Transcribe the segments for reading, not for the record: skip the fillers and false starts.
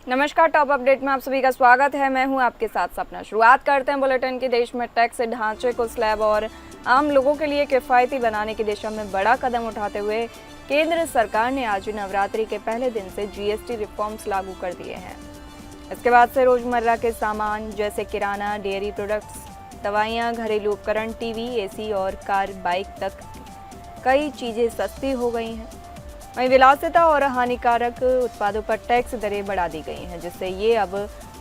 नमस्कार, top update में आप सभी का स्वागत है। मैं हूं आपके साथ सपना। शुरुआत करते हैं बुलेटिन की। देश में टैक्स ढांचे को स्लैब और आम लोगों के लिए किफायती बनाने की दिशा में बड़ा कदम उठाते हुए केंद्र सरकार ने आज नवरात्रि के पहले दिन से जीएसटी रिफॉर्म्स लागू कर दिए हैं। इसके बाद से रोजमर्रा के सामान जैसे किराना, डेयरी प्रोडक्ट्स, दवाइयाँ, घरेलू उपकरण, टीवी, एसी और कार, बाइक तक कई चीज़ें सस्ती हो गई हैं। वहीं विलासिता और हानिकारक उत्पादों पर टैक्स दरें बढ़ा दी गई हैं, जिससे ये अब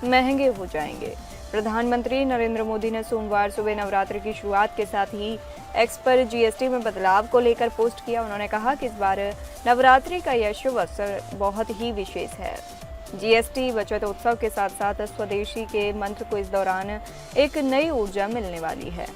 महंगे हो जाएंगे। प्रधानमंत्री नरेंद्र मोदी ने सोमवार सुबह नवरात्रि की शुरुआत के साथ ही एक्स पर जीएसटी में बदलाव को लेकर पोस्ट किया। उन्होंने कहा कि इस बार नवरात्रि का यह शुभ अवसर बहुत ही विशेष है। जीएसटी बचत उत्सव के साथ साथ स्वदेशी के मंत्र को इस दौरान एक नई ऊर्जा मिलने वाली है।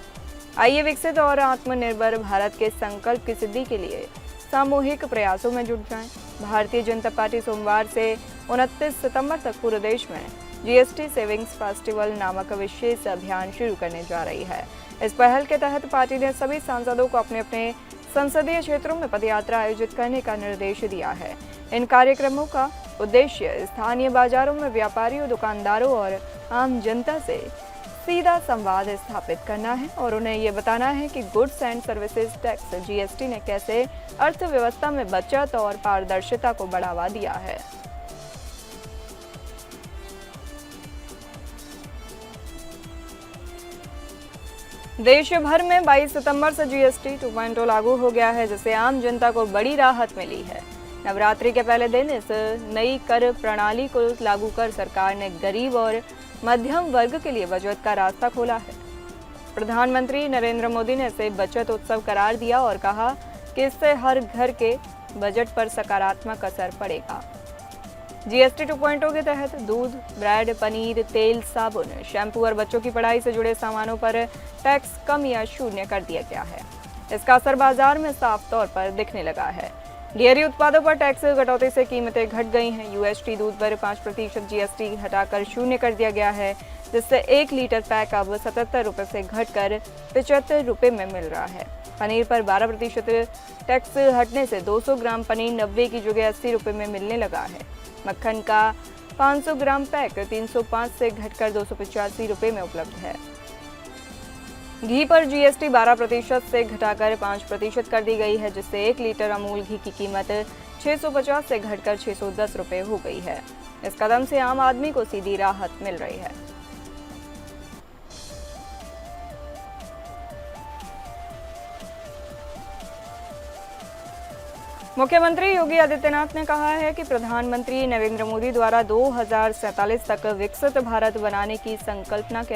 आइए विकसित और आत्मनिर्भर भारत के संकल्प की सिद्धि के लिए सामूहिक प्रयासों में जुट जाएं। भारतीय जनता पार्टी सोमवार से 29 सितंबर तक पूरे देश में जीएसटी सेविंग्स फेस्टिवल नामक विशेष अभियान शुरू करने जा रही है। इस पहल के तहत पार्टी ने सभी सांसदों को अपने अपने संसदीय क्षेत्रों में पदयात्रा आयोजित करने का निर्देश दिया है। इन कार्यक्रमों का उद्देश्य स्थानीय बाजारों में व्यापारियों, दुकानदारों और आम जनता से सीधा संवाद स्थापित करना है और उन्हें ये बताना है कि goods and services tax GST ने कैसे अर्थव्यवस्था में बचत और पारदर्शिता को बढ़ावा दिया है। देश भर में 22 सितंबर से जीएसटी 2.0 लागू हो गया है, जिससे आम जनता को बड़ी राहत मिली है। नवरात्रि के पहले दिन इस नई कर प्रणाली को लागू कर सरकार ने गरीब और मध्यम वर्ग के लिए बचत का रास्ता खोला है। प्रधानमंत्री नरेंद्र मोदी ने इसे बचत उत्सव करार दिया और कहा कि इससे हर घर के बजट पर सकारात्मक असर पड़ेगा। जीएसटी 2.0 के तहत दूध, ब्रेड, पनीर, तेल, साबुन, शैम्पू और बच्चों की पढ़ाई से जुड़े सामानों पर टैक्स कम या शून्य कर दिया गया है। इसका असर बाजार में साफ तौर पर दिखने लगा है। डेयरी उत्पादों पर टैक्स कटौती से कीमतें घट गई हैं। यूएसटी दूध पर 5% जीएसटी हटाकर शून्य कर दिया गया है, जिससे 1 लीटर पैक अब 77 रुपये से घटकर 75 रुपये में मिल रहा है। पनीर पर 12% टैक्स हटने से 200 ग्राम पनीर 90 की जगह 80 रुपये में मिलने लगा है। मक्खन का 500 ग्राम पैक 305 से घटकर 285 रुपये में उपलब्ध है। घी पर जीएसटी 12% से घटाकर 5% कर दी गई है, जिससे 1 लीटर अमूल घी की कीमत 650 से घटकर 610 रुपये हो गई है। इस कदम से आम आदमी को सीधी राहत मिल रही है। मुख्यमंत्री योगी आदित्यनाथ ने कहा है कि प्रधानमंत्री नरेंद्र मोदी द्वारा 2047 तक विकसित भारत बनाने की संकल्पना के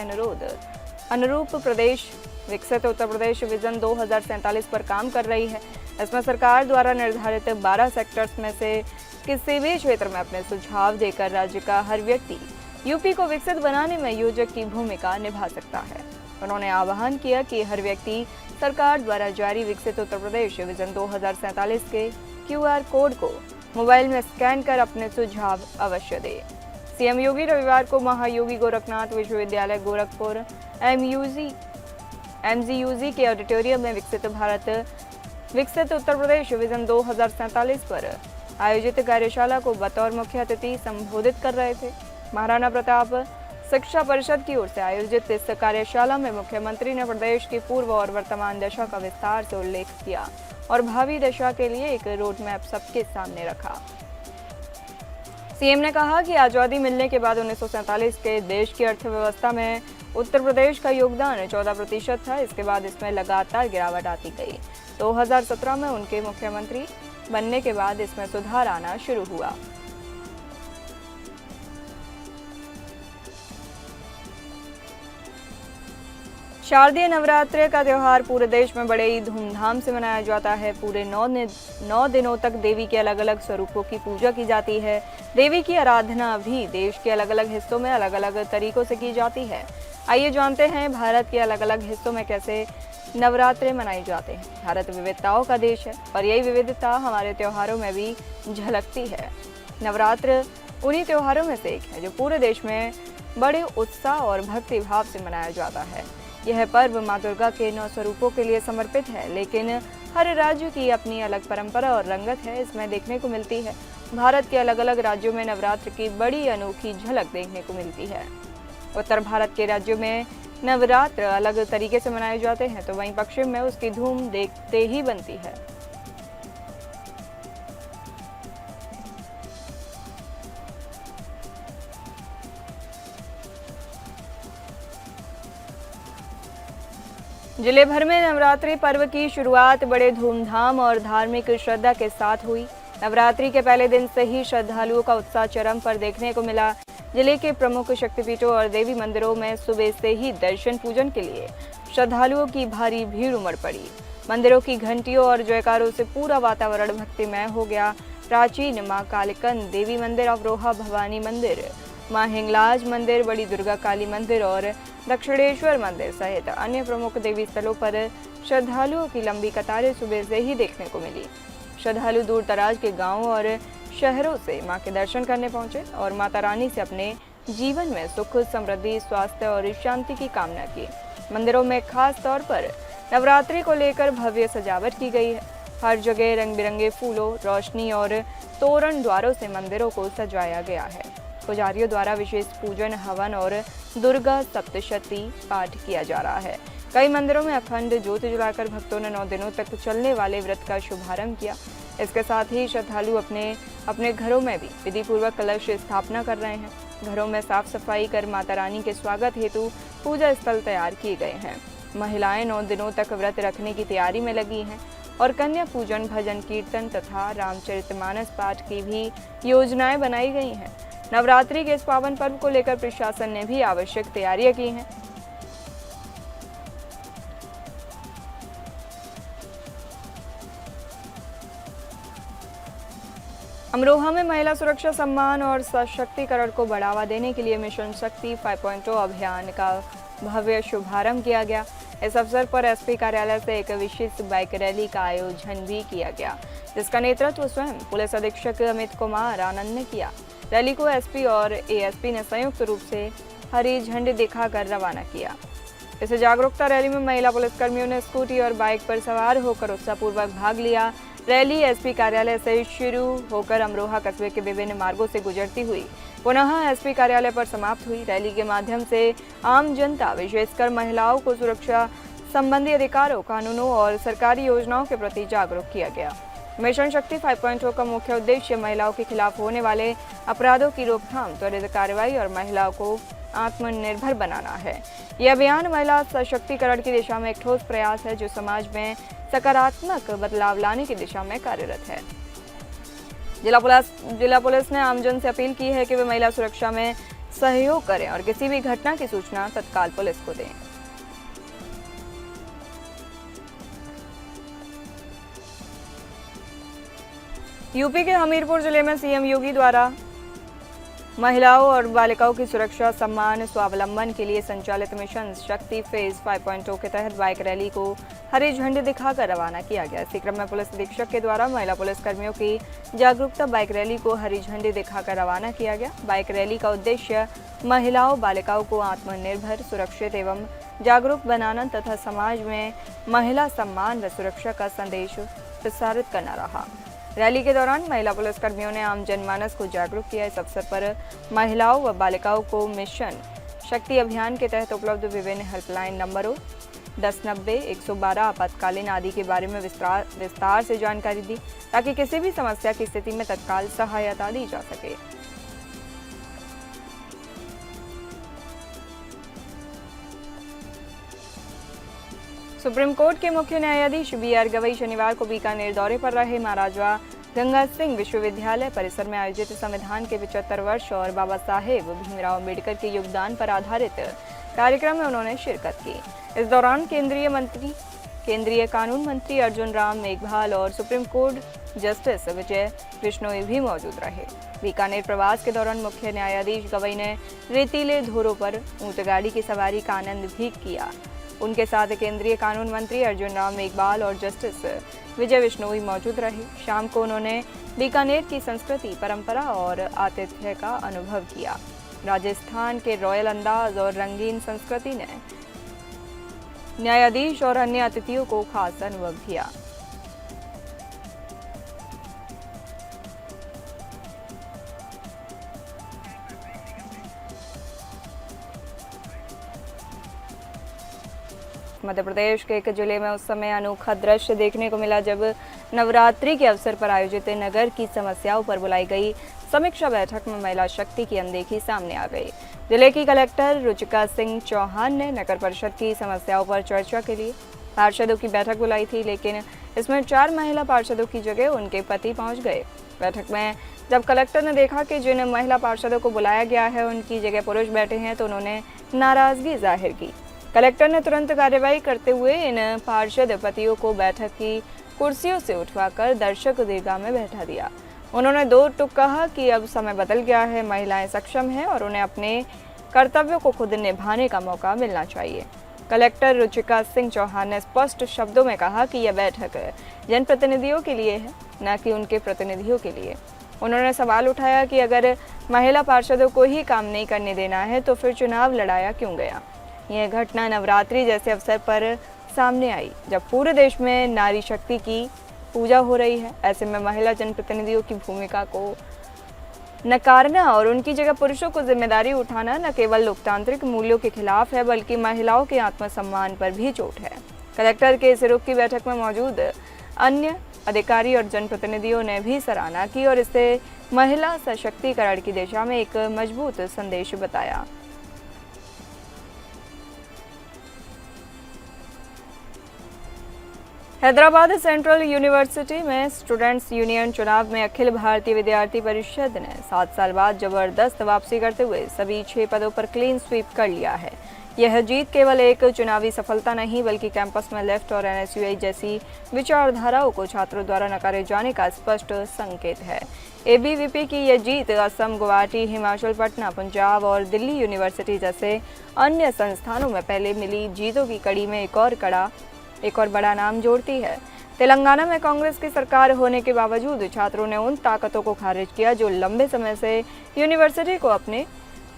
अनुरूप प्रदेश विकसित उत्तर प्रदेश विजन 2047 पर काम कर रही है। इसमें सरकार द्वारा निर्धारित 12 सेक्टर्स में से किसी भी क्षेत्र में अपने सुझाव देकर राज्य का हर व्यक्ति यूपी को विकसित बनाने में योजक की भूमिका निभा सकता है। उन्होंने आह्वान किया कि हर व्यक्ति सरकार द्वारा जारी विकसित उत्तर प्रदेश विजन 2047 के QR कोड को मोबाइल में स्कैन कर अपने सुझाव अवश्य दे। सीएम योगी रविवार को महायोगी गोरखनाथ विश्वविद्यालय गोरखपुर MGUZ के ऑडिटोरियम में विकसित उत्तर प्रदेश विजन 2047 पर आयोजित कार्यशाला को बतौर मुख्य अतिथि संबोधित कर रहे थे। महाराणा प्रताप शिक्षा परिषद की ओर से आयोजित इस कार्यशाला में मुख्यमंत्री ने प्रदेश की पूर्व और वर्तमान दशा का विस्तार से उल्लेख किया और भावी दशा के लिए एक रोड मैप सबके सामने रखा। सीएम ने कहा कि आज़ादी मिलने के बाद 1947 के देश की अर्थव्यवस्था में उत्तर प्रदेश का योगदान 14% था। इसके बाद इसमें लगातार गिरावट आती गई। 2017 में उनके मुख्यमंत्री बनने के बाद इसमें सुधार आना शुरू हुआ। शारदीय नवरात्रि का त्योहार पूरे देश में बड़े ही धूमधाम से मनाया जाता है। पूरे 9 दिनों तक देवी के अलग अलग स्वरूपों की पूजा की जाती है। देवी की आराधना भी देश के अलग अलग हिस्सों में अलग अलग तरीकों से की जाती है। आइए जानते हैं भारत के अलग अलग हिस्सों में कैसे नवरात्रे मनाए जाते हैं। भारत विविधताओं का देश है और यही विविधता हमारे त्योहारों में भी झलकती है। नवरात्र उन्हीं त्योहारों में से एक है जो पूरे देश में बड़े उत्साह और भक्ति भाव से मनाया जाता है। यह पर्व माँ दुर्गा के 9 स्वरूपों के लिए समर्पित है, लेकिन हर राज्य की अपनी अलग परंपरा और रंगत है, इसमें देखने को मिलती है। भारत के अलग अलग राज्यों में नवरात्र की बड़ी अनोखी झलक देखने को मिलती है। उत्तर भारत के राज्यों में नवरात्र अलग तरीके से मनाए जाते हैं, तो वहीं पश्चिम में उसकी धूम देखते ही बनती है। जिले भर में नवरात्रि पर्व की शुरुआत बड़े धूमधाम और धार्मिक श्रद्धा के साथ हुई। नवरात्रि के पहले दिन से ही श्रद्धालुओं का उत्साह चरम पर देखने को मिला। जिले के प्रमुख शक्तिपीठों और देवी मंदिरों में सुबह से ही दर्शन पूजन के लिए श्रद्धालुओं की भारी भीड़ उमड़ पड़ी। मंदिरों की घंटियों और जयकारों से पूरा वातावरण भक्तिमय हो गया। प्राचीन मां कालिकन देवी मंदिर, अवरोहा भवानी मंदिर, मां हिंगलाज मंदिर, बड़ी दुर्गा काली मंदिर और दक्षिणेश्वर मंदिर सहित अन्य प्रमुख देवी स्थलों पर श्रद्धालुओं की लंबी कतारें सुबह से ही देखने को मिली। श्रद्धालु दूर दराज के गांवों और शहरों से मां के दर्शन करने पहुंचे और माता रानी से अपने जीवन में सुख, समृद्धि, स्वास्थ्य और शांति की कामना की। मंदिरों में खास तौर पर नवरात्रि को लेकर भव्य सजावट की गई है। हर जगह रंग बिरंगे फूलों, रोशनी और तोरण द्वारों से मंदिरों को सजाया गया है। पुजारियों द्वारा विशेष पूजन, हवन और दुर्गा सप्तशती पाठ किया जा रहा है। कई मंदिरों में अखंड ज्योति जलाकर भक्तों ने 9 दिनों तक चलने वाले व्रत का शुभारंभ किया। इसके साथ ही श्रद्धालु अपने घरों में भी विधि पूर्वक कलश स्थापना कर रहे हैं। घरों में साफ सफाई कर माता रानी के स्वागत हेतु पूजा स्थल तैयार किए गए हैं। महिलाएं 9 दिनों तक व्रत रखने की तैयारी में लगी हैं और कन्या पूजन, भजन कीर्तन तथा रामचरितमानस पाठ की भी योजनाएं बनाई गई हैं। नवरात्रि के इस पावन पर्व को लेकर प्रशासन ने भी आवश्यक तैयारियां की हैं। अमरोहा में महिला सुरक्षा सम्मान और सशक्तिकरण को बढ़ावा देने के लिए मिशन शक्ति 5.0 अभियान का भव्य शुभारंभ किया गया। इस अवसर पर एसपी कार्यालय से एक विशेष बाइक रैली का आयोजन भी किया गया, जिसका नेतृत्व स्वयं पुलिस अधीक्षक अमित कुमार आनंद ने किया। रैली को एसपी और एएसपी ने संयुक्त रूप से हरी झंडी दिखाकर रवाना किया। इस जागरूकता रैली में महिला पुलिसकर्मियों ने स्कूटी और बाइक पर सवार होकर उत्साहपूर्वक भाग लिया। रैली एसपी कार्यालय से शुरू होकर अमरोहा कस्बे के विभिन्न मार्गों से गुजरती हुई पुनः एसपी कार्यालय पर समाप्त हुई। रैली के माध्यम से आम जनता, विशेषकर महिलाओं को सुरक्षा संबंधी अधिकारों, कानूनों और सरकारी योजनाओं के प्रति जागरूक किया गया। मिशन शक्ति 5.0 का मुख्य उद्देश्य महिलाओं के खिलाफ होने वाले अपराधों की रोकथाम, त्वरित कार्रवाई और महिलाओं को आत्मनिर्भर बनाना है। यह अभियान महिला सशक्तिकरण की दिशा में एक ठोस प्रयास है, जो समाज में सकारात्मक बदलाव लाने की दिशा में कार्यरत है। जिला पुलिस ने आमजन से अपील की है कि वे महिला सुरक्षा में सहयोग करें और किसी भी घटना की सूचना तत्काल पुलिस को दें। यूपी के हमीरपुर जिले में सीएम योगी द्वारा महिलाओं और बालिकाओं की सुरक्षा, सम्मान, स्वावलंबन के लिए संचालित मिशन शक्ति फेज 5.0 के तहत बाइक रैली को हरी झंडी दिखाकर रवाना किया गया। इसी क्रम में पुलिस अधीक्षक के द्वारा महिला पुलिस कर्मियों की जागरूकता बाइक रैली को हरी झंडी दिखाकर रवाना किया गया। बाइक रैली का उद्देश्य महिलाओं, बालिकाओं को आत्मनिर्भर, सुरक्षित एवं जागरूक बनाना तथा समाज में महिला सम्मान व सुरक्षा का संदेश प्रसारित करना रहा। रैली के दौरान महिला पुलिसकर्मियों ने आम जनमानस को जागरूक किया। इस अवसर पर महिलाओं व बालिकाओं को मिशन शक्ति अभियान के तहत उपलब्ध विभिन्न हेल्पलाइन नंबरों 1090, 112, आपातकालीन आदि के बारे में विस्तार से जानकारी दी, ताकि किसी भी समस्या की स्थिति में तत्काल सहायता दी जा सके। सुप्रीम कोर्ट के मुख्य न्यायाधीश BR गवई शनिवार को बीकानेर दौरे पर रहे। महाराजा गंगा सिंह विश्वविद्यालय परिसर में आयोजित संविधान के 75 वर्ष और बाबा साहेब भीमराव अम्बेडकर के योगदान पर आधारित कार्यक्रम में उन्होंने शिरकत की। इस दौरान केंद्रीय कानून मंत्री अर्जुन राम मेघवाल और सुप्रीम कोर्ट जस्टिस विजय बिश्नोई भी मौजूद रहे। बीकानेर प्रवास के दौरान मुख्य न्यायाधीश गवई ने रेतीले धोरों पर ऊंटगाड़ी की सवारी का आनंद भी किया। उनके साथ केंद्रीय कानून मंत्री अर्जुन राम मेघवाल और जस्टिस विजय बिश्नोई मौजूद रहे। शाम को उन्होंने बीकानेर की संस्कृति, परंपरा और आतिथ्य का अनुभव किया। राजस्थान के रॉयल अंदाज और रंगीन संस्कृति ने न्यायाधीश और अन्य अतिथियों को खास अनुभव किया। मध्य प्रदेश के एक जिले में उस समय अनोखा दृश्य देखने को मिला जब नवरात्रि के अवसर पर आयोजित नगर की समस्याओं पर बुलाई गई समीक्षा बैठक में महिला शक्ति की अनदेखी सामने आ गई। जिले की कलेक्टर रुचिका सिंह चौहान ने नगर परिषद की समस्याओं पर चर्चा के लिए पार्षदों की बैठक बुलाई थी, लेकिन इसमें 4 महिला पार्षदों की जगह उनके पति पहुंच गए। बैठक में जब कलेक्टर ने देखा कि जिन महिला पार्षदों को बुलाया गया है उनकी जगह पुरुष बैठे हैं तो उन्होंने नाराजगी जाहिर की। कलेक्टर ने तुरंत कार्यवाही करते हुए इन पार्षद पतियों को बैठक की कुर्सियों से उठवाकर दर्शक दीर्घा में बैठा दिया। उन्होंने 2 टूक कहा कि अब समय बदल गया है, महिलाएं सक्षम हैं और उन्हें अपने कर्तव्यों को खुद निभाने का मौका मिलना चाहिए। कलेक्टर रुचिका सिंह चौहान ने स्पष्ट शब्दों में कहा कि यह बैठक जनप्रतिनिधियों के लिए है, न कि उनके प्रतिनिधियों के लिए। उन्होंने सवाल उठाया कि अगर महिला पार्षदों को ही काम नहीं करने देना है तो फिर चुनाव लड़ाया क्यों गया। यह घटना नवरात्रि जैसे अवसर पर सामने आई जब पूरे देश में नारी शक्ति की पूजा हो रही है। ऐसे में महिला जनप्रतिनिधियों की भूमिका को नकारना और उनकी जगह पुरुषों को जिम्मेदारी उठाना न केवल लोकतांत्रिक मूल्यों के खिलाफ है बल्कि महिलाओं के आत्मसम्मान पर भी चोट है। कलेक्टर के इस रुख की बैठक में मौजूद अन्य अधिकारी और जनप्रतिनिधियों ने भी सराहना की और इसे महिला सशक्तिकरण की दिशा में एक मजबूत संदेश बताया। हैदराबाद सेंट्रल यूनिवर्सिटी में स्टूडेंट्स यूनियन चुनाव में अखिल भारतीय विद्यार्थी परिषद ने 7 साल बाद जबरदस्त वापसी करते हुए सभी 6 पदों पर क्लीन स्वीप कर लिया है। यह जीत केवल एक चुनावी सफलता नहीं बल्कि कैंपस में लेफ्ट और एनएसयूआई जैसी विचारधाराओं को छात्रों द्वारा नकारे जाने का स्पष्ट संकेत है। एबीवीपी की यह जीत असम, गुवाहाटी, हिमाचल, पटना, पंजाब और दिल्ली यूनिवर्सिटी जैसे अन्य संस्थानों में पहले मिली जीतों की कड़ी में एक और बड़ा नाम जोड़ती है। तेलंगाना में कांग्रेस की सरकार होने के बावजूद छात्रों ने उन ताकतों को खारिज किया जो लंबे समय से यूनिवर्सिटी को अपने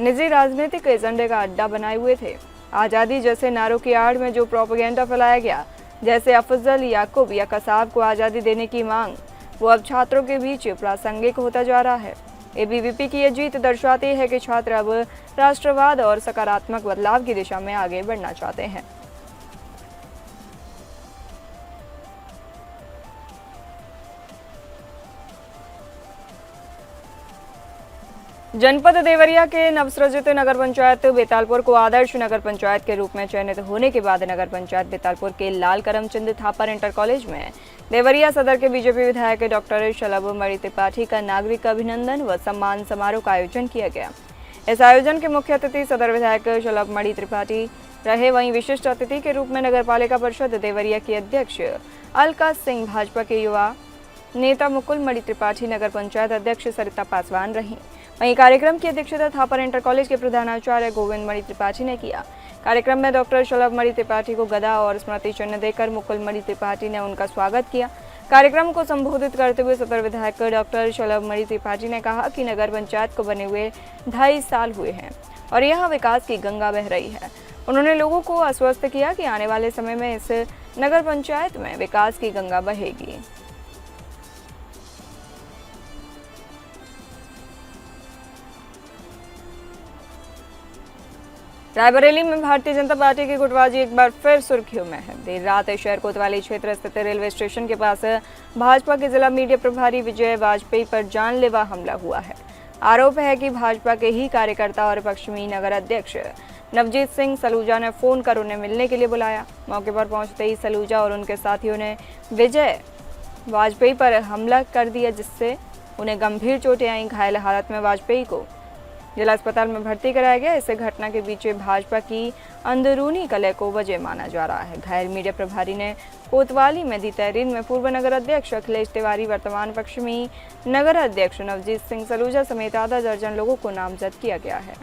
निजी राजनीतिक एजेंडे का अड्डा बनाए हुए थे। आज़ादी जैसे नारों की आड़ में जो प्रोपेगेंडा फैलाया गया, जैसे अफजल याकूब या कसाब को आज़ादी देने की मांग, वो अब छात्रों के बीच प्रासंगिक होता जा रहा है। एबीवीपी की यह जीत दर्शाती है कि छात्र अब राष्ट्रवाद और सकारात्मक बदलाव की दिशा में आगे बढ़ना चाहते हैं। जनपद देवरिया के नवसृजित नगर पंचायत बेतालपुर को आदर्श नगर पंचायत के रूप में चयनित होने के बाद नगर पंचायत बेतालपुर के लाल करमचंद थापर इंटर कॉलेज में देवरिया सदर के बीजेपी विधायक डॉक्टर शलभमणि त्रिपाठी का नागरिक अभिनंदन व सम्मान समारोह का आयोजन किया गया। इस आयोजन के मुख्य अतिथि सदर विधायक शलभमणि त्रिपाठी रहे। वहीं विशिष्ट अतिथि के रूप में नगर पालिका परिषद देवरिया की अध्यक्ष अलका सिंह, भाजपा के युवा नेता मुकुल मणि त्रिपाठी, नगर पंचायत अध्यक्ष सरिता पासवान रहीं। वहीं कार्यक्रम की अध्यक्षता थापर इंटर कॉलेज के प्रधानाचार्य गोविंद मणि त्रिपाठी ने किया। कार्यक्रम में डॉक्टर शलभमणि त्रिपाठी को गदा और स्मृति चिन्ह देकर मुकुल मणि त्रिपाठी ने उनका स्वागत किया। कार्यक्रम को संबोधित करते हुए सदर विधायक डॉक्टर शलभमणि त्रिपाठी ने कहा कि नगर पंचायत को बने हुए 2.5 साल हुए हैं और यहाँ विकास की गंगा बह रही है। उन्होंने लोगों को आश्वस्त किया कि आने वाले समय में इस नगर पंचायत में विकास की गंगा बहेगी। रायबरेली में भारतीय जनता पार्टी की गुटबाजी एक बार फिर सुर्खियों में है। देर रात शहर कोतवाली क्षेत्र स्थित रेलवे स्टेशन के पास भाजपा के जिला मीडिया प्रभारी विजय वाजपेयी पर जानलेवा हमला हुआ है। आरोप है कि भाजपा के ही कार्यकर्ता और पश्चिमी नगर अध्यक्ष नवजीत सिंह सलूजा ने फोन कर उन्हें मिलने के लिए बुलाया। मौके पर पहुंचते ही सलूजा और उनके साथियों ने विजय वाजपेयी पर हमला कर दिया, जिससे उन्हें गंभीर चोटें आईं। घायल हालत में वाजपेयी को जिला अस्पताल में भर्ती कराया गया। इस घटना के पीछे भाजपा की अंदरूनी कलह को वजह माना जा रहा है। घायल मीडिया प्रभारी ने कोतवाली में दी तहरीर में पूर्व नगर अध्यक्ष अखिलेश तिवारी, वर्तमान पश्चिमी नगर अध्यक्ष नवजीत सिंह सलूजा समेत आधा दर्जन लोगों को नामजद किया गया है।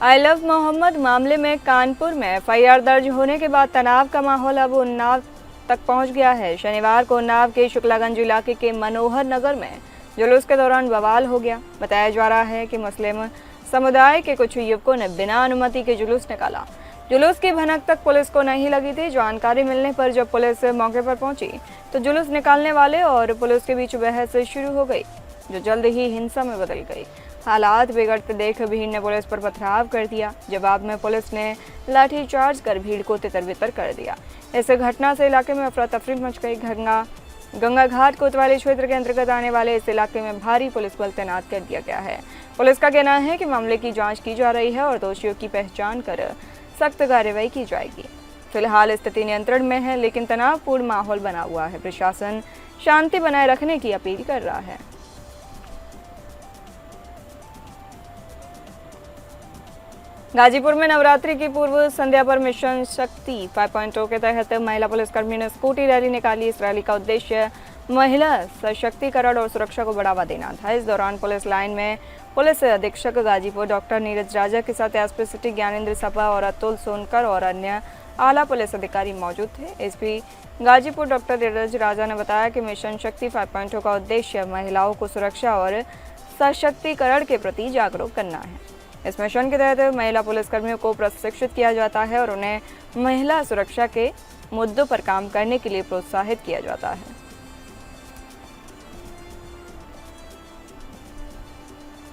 आई लव मोहम्मद मामले में कानपुर में एफआईआर दर्ज होने के बाद तनाव का माहौल अब उन्नाव तक पहुंच गया है। शनिवार को उन्नाव के शुक्लागंज इलाके के मनोहर नगर में जुलूस के दौरान बवाल हो गया। बताया जा रहा है कि मुस्लिम समुदाय के कुछ युवकों ने बिना अनुमति के जुलूस निकाला। जुलूस की भनक तक पुलिस को नहीं लगी थी। जानकारी मिलने पर जब पुलिस मौके पर पहुंची तो जुलूस निकालने वाले और पुलिस के बीच बहस शुरू हो गई, जो जल्द ही हिंसा में बदल गई। हालात बिगड़ते देख भीड़ ने पुलिस पर पथराव कर दिया। जवाब में पुलिस ने लाठीचार्ज कर भीड़ को तितर-बितर कर दिया। इस घटना से इलाके में अफरा तफरी मच गई। गंगा घाट कोतवाली क्षेत्र के अंतर्गत आने वाले इस इलाके में भारी पुलिस बल तैनात कर दिया गया है। पुलिस का कहना है कि मामले की जांच की जा रही है और दोषियों की पहचान कर सख्त कार्रवाई की जाएगी। फिलहाल स्थिति नियंत्रण में है, लेकिन तनावपूर्ण माहौल बना हुआ है। प्रशासन शांति बनाए रखने की अपील कर रहा है। गाजीपुर में नवरात्रि की पूर्व संध्या पर मिशन शक्ति 5.0 के तहत महिला पुलिसकर्मियों ने स्कूटी रैली निकाली। इस रैली का उद्देश्य महिला सशक्तिकरण और सुरक्षा को बढ़ावा देना था। इस दौरान पुलिस लाइन में पुलिस अधीक्षक गाजीपुर डॉक्टर नीरज राजा के साथ एसपी सिटी ज्ञानेंद्र सपा और अतुल सोनकर और अन्य आला पुलिस अधिकारी मौजूद थे। एसपी गाजीपुर डॉक्टर नीरज राजा ने बताया कि मिशन शक्ति 5.0 का उद्देश्य महिलाओं को सुरक्षा और सशक्तिकरण के प्रति जागरूक करना है। इस मिशन के तहत महिला पुलिसकर्मियों को प्रशिक्षित किया जाता है और उन्हें महिला सुरक्षा के मुद्दों पर काम करने के लिए प्रोत्साहित किया जाता है।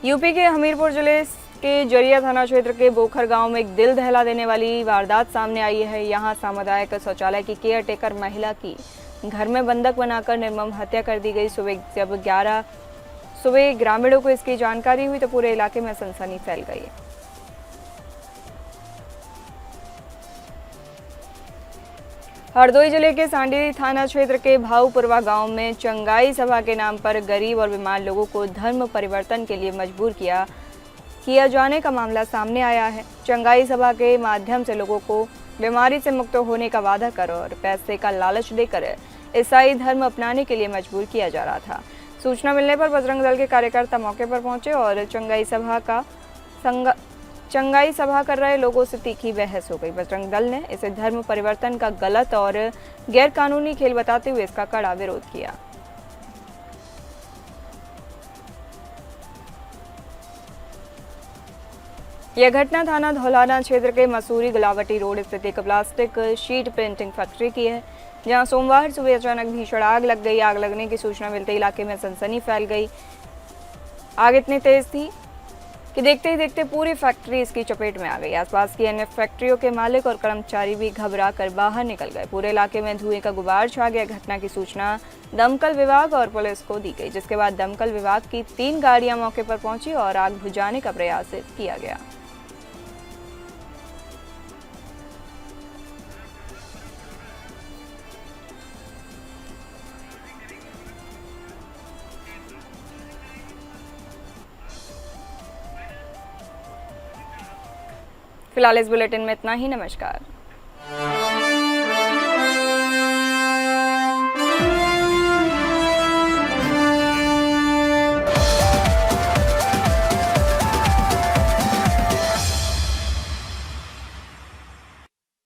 यूपी के हमीरपुर जिले के जरिया थाना क्षेत्र के बोखर गांव में एक दिल दहला देने वाली वारदात सामने आई है। यहां सामुदायिक शौचालय की केयर टेकर महिला की घर में बंधक बनाकर निर्मम हत्या कर दी गई। सुबह ग्रामीणों को इसकी जानकारी हुई तो पूरे इलाके में सनसनी फैल गई। हरदोई जिले के सांडी थाना क्षेत्र के भाऊपुरवा गांव में चंगाई सभा के नाम पर गरीब और बीमार लोगों को धर्म परिवर्तन के लिए मजबूर किया जाने का मामला सामने आया है। चंगाई सभा के माध्यम से लोगों को बीमारी से मुक्त होने का वादा कर और पैसे का लालच देकर ईसाई धर्म अपनाने के लिए मजबूर किया जा रहा था। सूचना मिलने पर बजरंग दल के कार्यकर्ता मौके पर पहुंचे और चंगाई सभा कर रहे लोगों से तीखी बहस हो गई। बजरंग दल ने इसे धर्म परिवर्तन का गलत और गैर कानूनी खेल बताते हुए इसका कड़ा विरोध किया। यह घटना थाना धौलाना क्षेत्र के मसूरी गुलावटी रोड स्थित एक प्लास्टिक शीट प्रिंटिंग फैक्ट्री की है, जहां सोमवार सुबह अचानक भीषण आग लग गई। आग लगने की सूचना मिलते इलाके में सनसनी फैल गई। आग इतनी तेज थी कि देखते ही देखते पूरी फैक्ट्री इसकी चपेट में आ गई। आसपास की अन्य फैक्ट्रियों के मालिक और कर्मचारी भी घबरा कर बाहर निकल गए। पूरे इलाके में धुएं का गुबार छा गया। घटना की सूचना दमकल विभाग और पुलिस को दी गई, जिसके बाद दमकल विभाग की 3 गाड़ियां मौके पर पहुंची और आग बुझाने का प्रयास किया गया। फिलहाल इस बुलेटिन में इतना ही। नमस्कार।